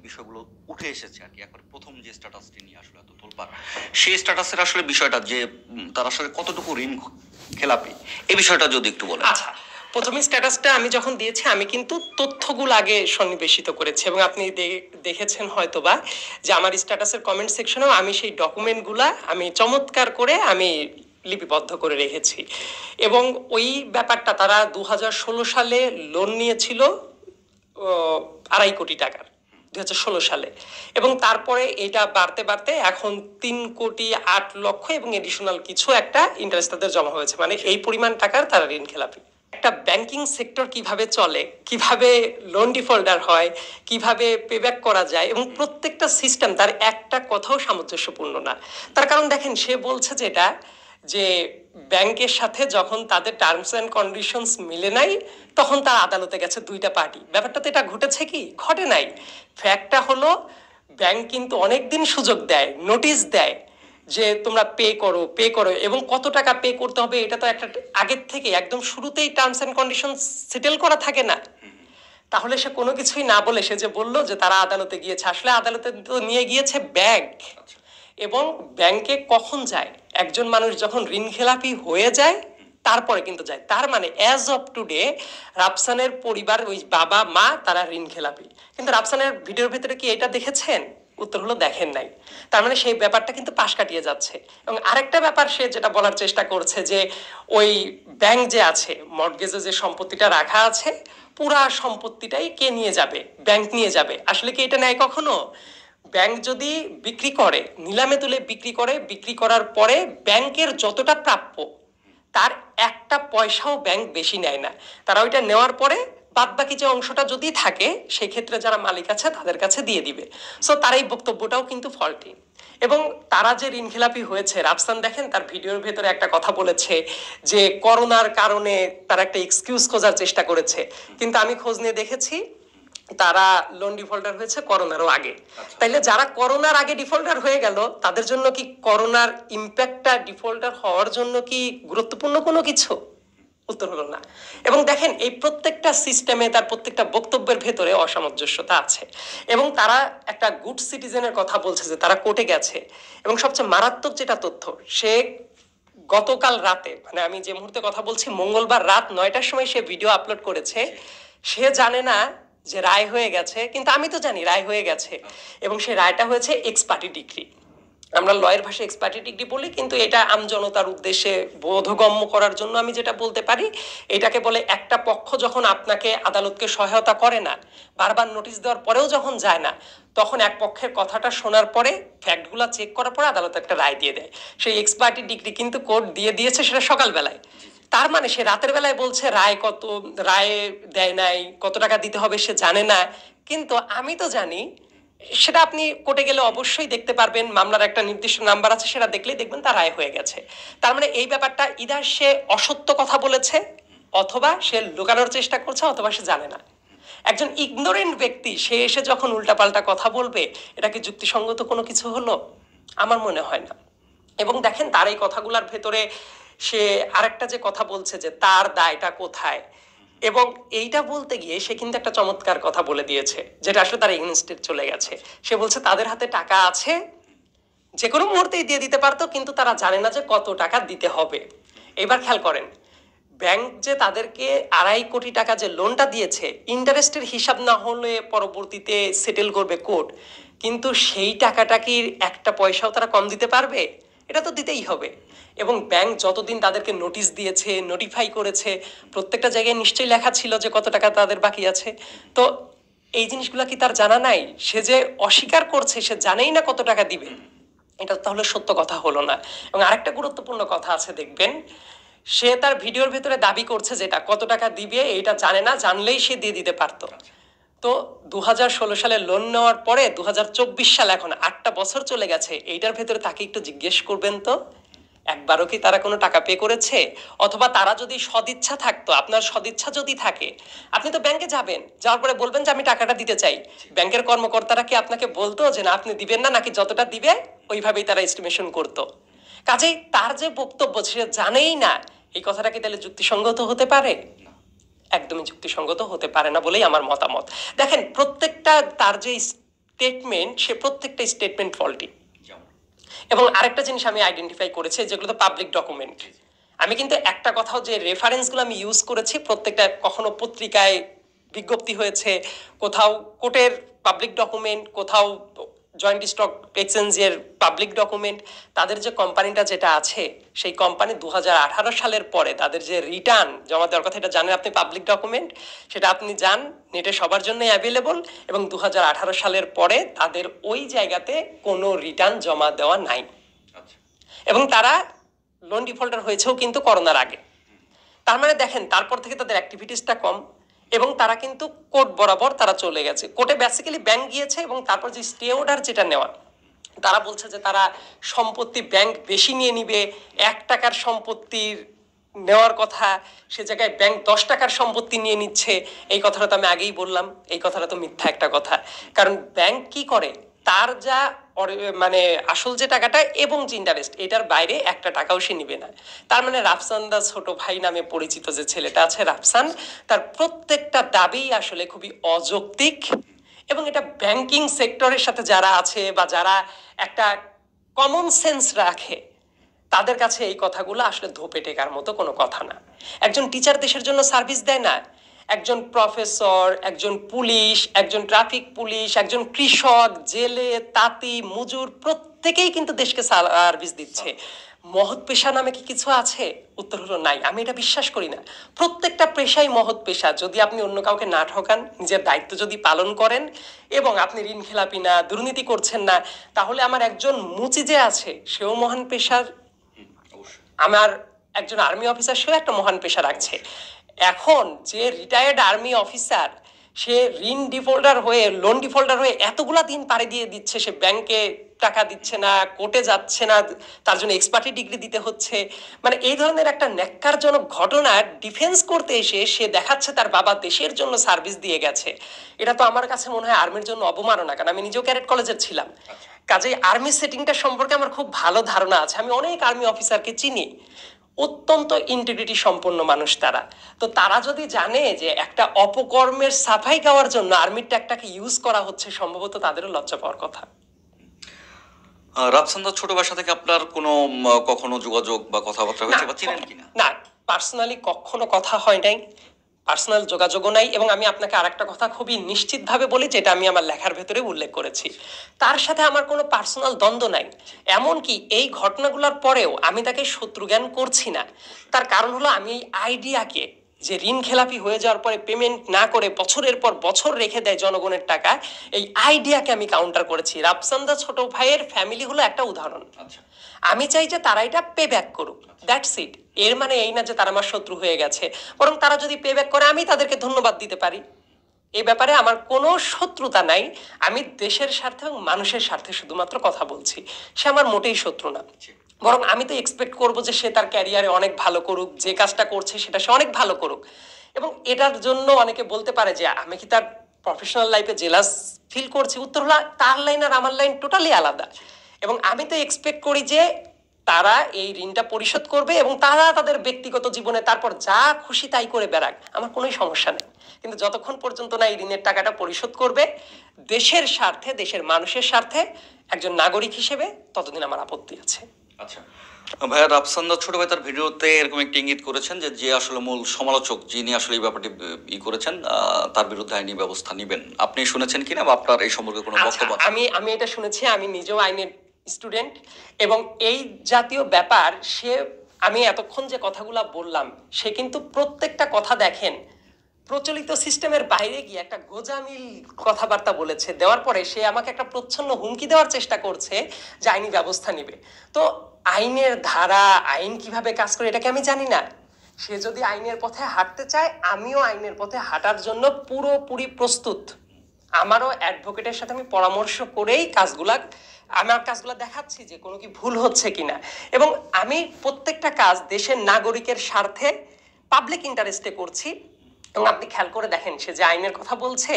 বিষয়গুলো উঠে এসেছে আর কি। একবার প্রথম যে স্ট্যাটাসটি নিয়ে আসলে এত তোলপাড়, সেই স্ট্যাটাসের আসলে বিষয়টা যে তার আসলে কতটুকু ঋণ খেলাপি, এই বিষয়টা যদি একটু বলেন। আচ্ছা, প্রথমে স্ট্যাটাসটা আমি যখন দিয়েছি আমি কিন্তু তথ্যগুলো আগে সন্নিবেশিত করেছি এবং আপনি দেখেছেন হয়তোবা যে আমার স্ট্যাটাসের কমেন্ট সেকশনেও আমি সেই ডকুমেন্টগুলা আমি চমৎকার করে আমি লিপিবদ্ধ করে রেখেছি। এবং ওই ব্যাপারটা তারা 2016 সালে লোন নিয়েছিল 2.5 কোটি টাকার, 2016 সালে। এবং তারপরে এটা বাড়তে বাড়তে এখন 3,08,00,000 এবং এডিশনাল কিছু একটা ইন্টারেস্ট তাদের জমা হয়েছে, মানে এই পরিমাণ টাকার তারা ঋণ খেলাপি। একটা ব্যাংকিং সেক্টর কিভাবে চলে, কিভাবে লোন ডিফল্টার হয়, কিভাবে পেব্যাক করা যায়, এবং প্রত্যেকটা সিস্টেম তার একটা কথাও সামঞ্জস্যপূর্ণ না। তার কারণ দেখেন, সে বলছে যেটা যে ব্যাংকের সাথে যখন তাদের টার্মস অ্যান্ড কন্ডিশনস মিলে নাই তখন তার আদালতে গেছে দুইটা পার্টি। ব্যাপারটা তো এটা ঘটেছে কি? ঘটে নাই। ফ্যাক্টটা হলো ব্যাংক কিন্তু অনেকদিন সুযোগ দেয়, নোটিশ দেয় যে তোমরা পে করো এবং কত টাকা পে করতে হবে এটা তো একটা আগের থেকে একদম শুরুতেই টার্মস অ্যান্ড কন্ডিশন সেটেল করা থাকে না। তাহলে সে কোনো কিছুই না বলে সে যে বললো যে তারা আদালতে গিয়েছে, আসলে আদালতে তো নিয়ে গিয়েছে ব্যাংক। এবং ব্যাংকে কখন যায়? একজন মানুষ যখন ঋণ খেলাপি হয়ে যায় তারপরে কিন্তু যায়। তার মানে অ্যাজ অফ টুডে রাফসানের পরিবার, ওই বাবা মা, তারা ঋণ খেলাপি। কিন্তু রাফসানের ভিডিওর ভিতরে কি এটা দেখেছেন? উত্তর হলো দেখেন নাই। তার মানে সেই ব্যাপারটা কিন্তু পাশ কাটিয়ে যাচ্ছে। এবং আরেকটা ব্যাপার সে যেটা বলার চেষ্টা করছে যে ওই ব্যাংক যে আছে, মর্টগেজে যে সম্পত্তিটা রাখা আছে, পুরা সম্পত্তিটাই কে নিয়ে যাবে? ব্যাংক নিয়ে যাবে। আসলে কি এটা নেয় কখনো? ব্যাংক যদি বিক্রি করে, নিলামে তুলে বিক্রি করার পরে ব্যাংকের যতটা প্রাপ্য তার একটা পয়সাও ব্যাংক বেশি নেয় না। তারা ওইটা নেওয়ার পরে বাদ বাকি যে অংশটা যদি থাকে সেই ক্ষেত্রে যারা মালিক আছে তাদের কাছে দিয়ে দিবে। সো তার এই বক্তব্যটাও কিন্তু ফল্টি। এবং তারা যে ঋণ খেলাপি হয়েছে, রাফসান দেখেন তার ভিডিওর ভেতরে একটা কথা বলেছে যে করোনার কারণে তারা একটা এক্সকিউজ খোঁজার চেষ্টা করেছে, কিন্তু আমি খোঁজ নিয়ে দেখেছি তারা লোন ডিফল্টার হয়েছে করোনারও আগে। তাইলে যারা করোনার আগে ডিফল্টার হয়ে গেল তাদের জন্য কি করোনার ইম্প্যাক্টটা ডিফল্টার হওয়ার জন্য কি গুরুত্বপূর্ণ কোনো কিছু? উত্তর হলো না। এবং দেখেন এই প্রত্যেকটা সিস্টেমে তার প্রত্যেকটা বক্তব্যের ভেতরে অসামঞ্জস্যতা আছে। এবং তারা একটা গুড সিটিজেনের কথা বলছে যে তারা কোর্টে গেছে। এবং সবচেয়ে মারাত্মক যেটা তথ্য, সে গতকাল রাতে, মানে আমি যে মুহূর্তে কথা বলছি মঙ্গলবার রাত 9টার সময় সে ভিডিও আপলোড করেছে। সে জানে না যে রায় হয়ে গেছে, কিন্তু আমি তো জানি রায় হয়ে গেছে। এবং সেই রায়টা হয়েছে এক্সপার্টি ডিগ্রি। আমরা লয়ের ভাষায় এক্সপার্টি ডিগ্রি বলি, কিন্তু এটা আমজনতার উদ্দেশ্যে বোধগম্য করার জন্য আমি যেটা বলতে পারি, এটাকে বলে একটা পক্ষ যখন আপনাকে আদালতকে সহায়তা করে না, বারবার নোটিশ দেওয়ার পরেও যখন যায় না, তখন এক পক্ষের কথাটা শোনার পরে ফ্যাক্টগুলো চেক করার পরে আদালত একটা রায় দিয়ে দেয়। সেই এক্সপার্টি ডিগ্রি কিন্তু কোর্ট দিয়ে দিয়েছে সেটা সকালবেলায়। তার মানে সে রাতের বেলায় বলছে রায় দেয় নাই, কত টাকা দিতে হবে সে জানে না। কিন্তু আমি তো জানি। সেটা আপনি কোর্টে গেলে অবশ্যই দেখতে পারবেন, মামলার একটা নির্দিষ্ট নাম্বার আছে, সেটা দেখলেই দেখবেন তার রায় হয়ে গেছে। তার মানে এই ব্যাপারটা ইদার সে অসত্য কথা বলেছে, অথবা সে লুকানোর চেষ্টা করছে, অথবা সে জানে না। একজন ইগনোরেন্ট ব্যক্তি সে এসে যখন উল্টাপাল্টা কথা বলবে, এটা কি যুক্তিসঙ্গত কোনো কিছু হলো? আমার মনে হয় না। এবং দেখেন তার এই কথাগুলোর ভেতরে সে আরেকটা যে কথা বলছে যে তার দায়টা কোথায়, এবং এইটা বলতে গিয়ে সে কিন্তু একটা চমৎকার কথা বলে দিয়েছে যেটা আসলে তার এগেইনস্টে চলে গেছে। সে বলছে তাদের হাতে টাকা আছে, যে কোনো মুহূর্তেই দিয়ে দিতে পারতো, কিন্তু তারা জানে না যে কত টাকা দিতে হবে। এবার খেয়াল করেন, ব্যাংক যে তাদেরকে 2.5 কোটি টাকা যে লোনটা দিয়েছে, ইন্টারেস্টের হিসাব না হলে পরবর্তীতে সেটেল করবে কোর্ট, কিন্তু সেই টাকাটা কি একটা পয়সাও তারা কম দিতে পারবে? এটা তো দিতেই হবে। এবং ব্যাংক যতদিন তাদেরকে নোটিশ দিয়েছে, নোটিফাই করেছে, প্রত্যেকটা জায়গায় নিশ্চয়ই লেখা ছিল যে কত টাকা তাদের বাকি আছে। তো এই জিনিসগুলো কি তার জানা নাই? সে যে অস্বীকার করছে, সে জানেই না কত টাকা দিবে, এটা তাহলে সত্য কথা হলো না। এবং আরেকটা গুরুত্বপূর্ণ কথা আছে, দেখবেন সে তার ভিডিওর ভেতরে দাবি করছে যেটা কত টাকা দিবে এটা জানে না, জানলেই সে দিয়ে দিতে পারতো। তো 2016 সালে লোন নেওয়ার পরে 2024 সাল, এখন 8টা বছর চলে গেছে, এইটার ভেতরে তাকে একটু জিজ্ঞেস করবেন তো একবারও কি তারা কোনো টাকা পে করেছে? অথবা তারা যদি সদিচ্ছা থাকতো, আপনার সদিচ্ছা যদি থাকে, আপনি তো ব্যাংকে যাবেন, যাওয়ার পরে বলবেন যে আমি টাকাটা দিতে চাই। ব্যাংকের কর্মকর্তারা কি আপনাকে বলতো যে না আপনি দিবেন না, নাকি যতটা দিবে ওইভাবেই তারা এস্টিমেশন করতো? কাজেই তার যে বক্তব্য সে জানেই না, এই কথাটা কি তাহলে যুক্তিসঙ্গত হতে পারে? একদমই যুক্তিসঙ্গত হতে পারে না বলেই আমার মতামত। দেখেন প্রত্যেকটা তার যে স্টেটমেন্ট, সে প্রত্যেকটা স্টেটমেন্ট ফল্টি। যেমন এবং আরেকটা জিনিস আমি আইডেন্টিফাই করেছি, যেগুলো তো পাবলিক ডকুমেন্ট। আমি কিন্তু একটা কথাও, যে রেফারেন্সগুলো আমি ইউজ করেছি প্রত্যেকটা, কখনো পত্রিকায় বিজ্ঞপ্তি হয়েছে, কোথাও কোর্টের পাবলিক ডকুমেন্ট, কোথাও জয়েন্ট স্টক এক্সচেঞ্জের পাবলিক ডকুমেন্ট। তাদের যে কোম্পানিটা যেটা আছে, সেই কোম্পানি 2018 সালের পরে তাদের যে রিটার্ন জমা দেওয়ার কথা, এটা জানেন আপনি, পাবলিক ডকুমেন্ট, সেটা আপনি যান, নেটে সবার জন্য অ্যাভেলেবল। এবং 2018 সালের পরে তাদের ওই জায়গাতে কোনো রিটার্ন জমা দেওয়া নাই। আচ্ছা, এবং তারা লোন ডিফল্টার হয়েছেও কিন্তু করোনার আগে। তার মানে দেখেন, তারপর থেকে তাদের অ্যাক্টিভিটিসটা কম, এবং তারা কিন্তু কোর্ট বরাবর তারা চলে গেছে। কোর্টে বেসিক্যালি ব্যাংক গিয়েছে, এবং তারপর যে স্টে অর্ডার যেটা নেওয়া, তারা বলছে যে তারা সম্পত্তি ব্যাংক বেশি নিয়ে নিবে, 1 টাকার সম্পত্তির নেওয়ার কথা, সে জায়গায় ব্যাংক 10 টাকার সম্পত্তি নিয়ে নিচ্ছে। এই কথাটা তো আমি আগেই বললাম, এই কথাটা তো মিথ্যা একটা কথা। কারণ ব্যাংক কি করে, তার যা মানে আসল যে টাকাটা এবং যে ইন্টারেস্ট, এটার বাইরে 1 টাকাও সে নিবে না। তার মানে রাফসান দা ছোট ভাই নামে পরিচিত যে ছেলেটা আছে, রাফসান, তার প্রত্যেকটা দাবি আসলে খুবই অযৌক্তিক। এবং এটা ব্যাংকিং সেক্টরের সাথে যারা আছে, বা যারা একটা কমন সেন্স রাখে, তাদের কাছে এই কথাগুলো আসলে ধোপে টেকার মতো কোনো কথা না। একজন টিচার দেশের জন্য সার্ভিস দেয় না, একজন প্রফেসর, একজন পুলিশ, একজন ট্রাফিক পুলিশ, একজন কৃষক, জেলে, তাঁতি, মজুর, প্রত্যেকেই কিন্তু দেশকে সার্ভিস দিচ্ছে। মহৎ পেশা নামে কি কিছু আছে? উত্তর হলো নাই। আমি এটা বিশ্বাস করি না। প্রত্যেকটা পেশাই মহৎ পেশা, যদি আপনি অন্য কাউকে না ঠকান, নিজের দায়িত্ব যদি পালন করেন, এবং আপনি ঋণ খেলাপি না, দুর্নীতি করছেন না, তাহলে আমার একজন মুচি যে আছে, সেও মহান পেশার। অবশ্যই। আমার একজন আর্মি অফিসার, সেও একটা মহান পেশা রাখছে। এখন যে রিটায়ার্ড আর্মি অফিসার, সে ঋণ ডিফল্টার হয়ে, লোন ডিফল্টার হয়ে এতগুলা দিন পাড়ি দিয়ে দিচ্ছে, সে ব্যাংকে টাকা দিচ্ছে না, কোর্টে যাচ্ছে না, তার জন্য এক্সপার্টি ডিগ্রি দিতে হচ্ছে। মানে এই ধরনের একটা ন্যাক্কারজনক ঘটনার ডিফেন্স করতে এসে সে দেখাচ্ছে তার বাবা দেশের জন্য সার্ভিস দিয়ে গেছে। এটা তো আমার কাছে মনে হয় আর্মির জন্য অবমাননা। কারণ আমি নিজেও ক্যাডেট কলেজের ছিলাম, কাজেই আর্মি সেটিংটা সম্পর্কে আমার খুব ভালো ধারণা আছে। আমি অনেক আর্মি অফিসারকে চিনি, অত্যন্ত ইন্টিগ্রিটি সম্পন্ন মানুষ তারা। তো তারা যদি জানে যে একটা অপকর্মের সাফাই গাওয়ার জন্য আর্মির ট্যাগটাকে ইউজ করা হচ্ছে, সম্ভবত তাদেরও লজ্জা পাওয়ার কথা। রাফসান দার ছোট বাসা থেকে আপনার কোনো কখনো যোগাযোগ বা কথাবার্তা হয়েছে বা চিনেন কিনা? না, পার্সোনালি কখনো কথা হয় নাই, পার্সোনাল যোগাযোগও নাই। এবং আমি আপনাকে আরেকটা কথা খুবই নিশ্চিতভাবে বলি, যেটা আমি আমার লেখার ভেতরে উল্লেখ করেছি, তার সাথে আমার কোনো পার্সোনাল দ্বন্দ্ব নাই। এমনকি এই ঘটনাগুলোর পরেও আমি তাকে শত্রু জ্ঞান করছি না। তার কারণ হলো, আমি এই আইডিয়াকে, যে ঋণ খেলাপি হয়ে যাওয়ার পরে পেমেন্ট না করে বছরের পর বছর রেখে দেয় জনগণের টাকা, এই আইডিয়াকে আমি কাউন্টার করেছি। রাফসান দা ছোট ভাইয়ের ফ্যামিলি হলো একটা উদাহরণ। আচ্ছা, আমি চাই যে তারা এটা পে ব্যাক করুক, দ্যাটস ইট। এর মানে এই না যে তারা আমার শত্রু হয়ে গেছে, বরং তারা যদি পে ব্যাক করে, আমি তাদেরকে ধন্যবাদ দিতে পারি। এই ব্যাপারে আমার কোনো শত্রুতা নাই। আমি দেশের স্বার্থে এবং মানুষের স্বার্থে শুধুমাত্র কথা বলছি। সে আমার মোটেই শত্রু না, বরং আমি তো এক্সপেক্ট করবো যে সে তার ক্যারিয়ারে অনেক ভালো করুক, যে কাজটা করছে সেটা সে অনেক ভালো করুক। এবং এটার জন্য অনেকে বলতে পারে যে আমি কি তার প্রফেশনাল লাইফে জেলাস ফিল করছি? উত্তর হলো, তার লাইন আর আমার লাইন টোটালি আলাদা। এবং আমি তো এক্সপেক্ট করি যে তারা এই ঋণটা পরিশোধ করবে, এবং তারা তাদের ব্যক্তিগত জীবনে তারপর যা খুশি তাই করে বেড়াক, আমার কোনো সমস্যা নেই। কিন্তু যতক্ষণ পর্যন্ত না এই ঋণের টাকাটা পরিশোধ করবে দেশের স্বার্থে, দেশের মানুষের স্বার্থে, একজন নাগরিক হিসেবে, ততদিন আমার আপত্তি আছে। আচ্ছা ভাইয়া, রাফসান দার ছোট ভাই তার ভিডিওতে এরকম একটা ইঙ্গিত করেছেন যে যে আসলে মূল সমালোচক, যিনি আসলে এই ব্যাপারটি করেছেন, তার বিরুদ্ধে আইনি ব্যবস্থা নেবেন। আপনি শুনেছেন কিনা, বা আপনার এই সম্পর্কে কোনো বক্তব্য আছে? আমি এটা শুনেছি। আমি নিজেও আইনের স্টুডেন্ট, এবং এই জাতীয় ব্যাপার, সে, আমি এতক্ষণ যে কথাগুলা বললাম, সে কিন্তু প্রত্যেকটা কথা দেখেন প্রচলিত সিস্টেমের বাইরে গিয়ে একটা গোজামিল কথাবার্তা বলেছে। দেওয়ার পরে সে আমাকে একটা প্রচ্ছন্ন হুমকি দেওয়ার চেষ্টা করছে যে আইনি ব্যবস্থা নিবে। তো আইনের ধারা, আইন কিভাবে কাজ করে, এটাকে আমি জানি না। সে যদি আইনের পথে হাঁটতে চায়, আমিও আইনের পথে হাঁটার জন্য পুরোপুরি প্রস্তুত। আমারও অ্যাডভোকেটের সাথে আমি পরামর্শ করেই আমার কাজগুলো দেখাচ্ছি যে কোনো কি ভুল হচ্ছে কিনা। এবং আমি প্রত্যেকটা কাজ দেশের নাগরিকের স্বার্থে, পাবলিক ইন্টারেস্টে করছি। এবং আপনি খেয়াল করে দেখেন, সে যে আইনের কথা বলছে,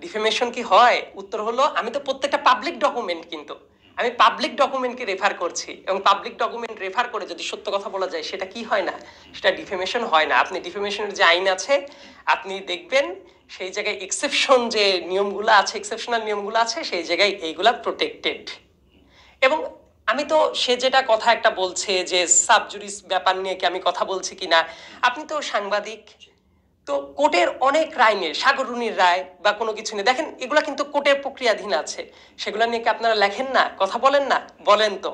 ডিফেমেশন কি হয়? উত্তর হলো, আমি তো প্রত্যেকটা পাবলিক ডকুমেন্ট কিন্তু আমি পাবলিক ডকুমেন্টকে রেফার করছি, এবং পাবলিক ডকুমেন্ট রেফার করে যদি সত্য কথা বলা যায় সেটা কি হয় না, সেটা ডিফেমেশন হয় না। আপনি ডিফেমেশনের যে আইন আছে আপনি দেখবেন সেই জায়গায় এক্সেপশন যে নিয়মগুলো আছে, এক্সেপশনাল নিয়মগুলো আছে, সেই জায়গায় এইগুলা প্রোটেক্টেড। এবং আমি তো সে যেটা কথা একটা বলছে যে সাবজুডিস ব্যাপার নিয়ে কি আমি কথা বলছি কিনা, আপনি তো সাংবাদিক, তো কোর্টের অনেক রায় নিয়ে, সাগররুনির রায় বা কোনো কিছু নিয়ে দেখেন, এগুলা কিন্তু কোর্টের প্রক্রিয়াধীন আছে, সেগুলা নিয়ে কি আপনারা লেখেন না, কথা বলেন না? বলেন তো।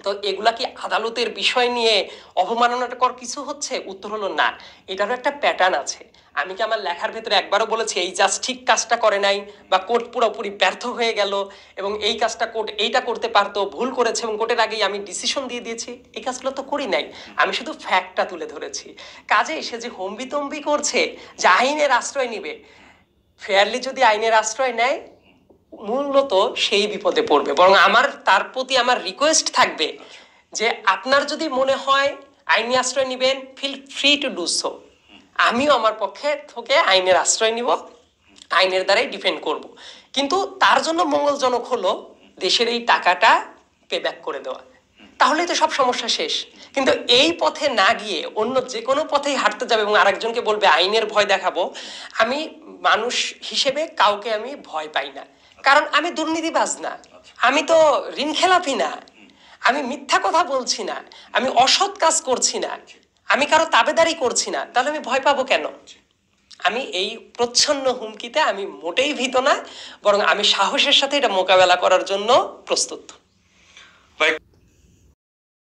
তো এগুলা কি আদালতের বিষয় নিয়ে অবমাননাকর কিছু হচ্ছে? উত্তর হলো না। এটারও একটা প্যাটার্ন আছে। আমি কি আমার লেখার ভেতরে একবারও বলেছি এই জাস্ট ঠিক কাজটা করে নাই, বা কোর্ট পুরোপুরি ব্যর্থ হয়ে গেল এবং এই কাজটা কোর্ট এইটা করতে পারতো, ভুল করেছে এবং কোর্টের আগেই আমি ডিসিশন দিয়ে দিয়েছি? এই কাজগুলো তো করি নাই, আমি শুধু ফ্যাক্টটা তুলে ধরেছি। কাজে সে যে হম্বিতম্বি করছে যে আইনের আশ্রয় নিবে, ফেয়ারলি যদি আইনের আশ্রয় নেয় মূলত সেই বিপদে পড়বে। বরং আমার তার প্রতি আমার রিকোয়েস্ট থাকবে যে আপনার যদি মনে হয় আইনি আশ্রয় নিবেন, feel free to do so. আমিও আমার পক্ষে থেকে আইনের আশ্রয় নিব, আইনের দ্বারাই ডিফেন্ড করব। কিন্তু তার জন্য মঙ্গলজনক হলো দেশের এই টাকাটা পে ব্যাক করে দেওয়া, তাহলেই তো সব সমস্যা শেষ। কিন্তু এই পথে না গিয়ে অন্য যে কোনো পথেই হাঁটতে যাবে এবং আরেকজনকে বলবে আইনের ভয় দেখাবো। আমি মানুষ হিসেবে কাউকে আমি ভয় পাই না, কারণ আমি দুর্নীতিবাজ না, আমি তো ঋণ খেলাপি না, আমি মিথ্যা কথা বলছি না, আমি অসৎ কাজ করছি না, আমি কারো তাবেদারি করছি না, তাহলে আমি ভয় পাবো কেন? আমি এই প্রচ্ছন্ন হুমকিতে আমি মোটেই ভীত না, বরং আমি সাহসের সাথে এটা মোকাবেলা করার জন্য প্রস্তুত।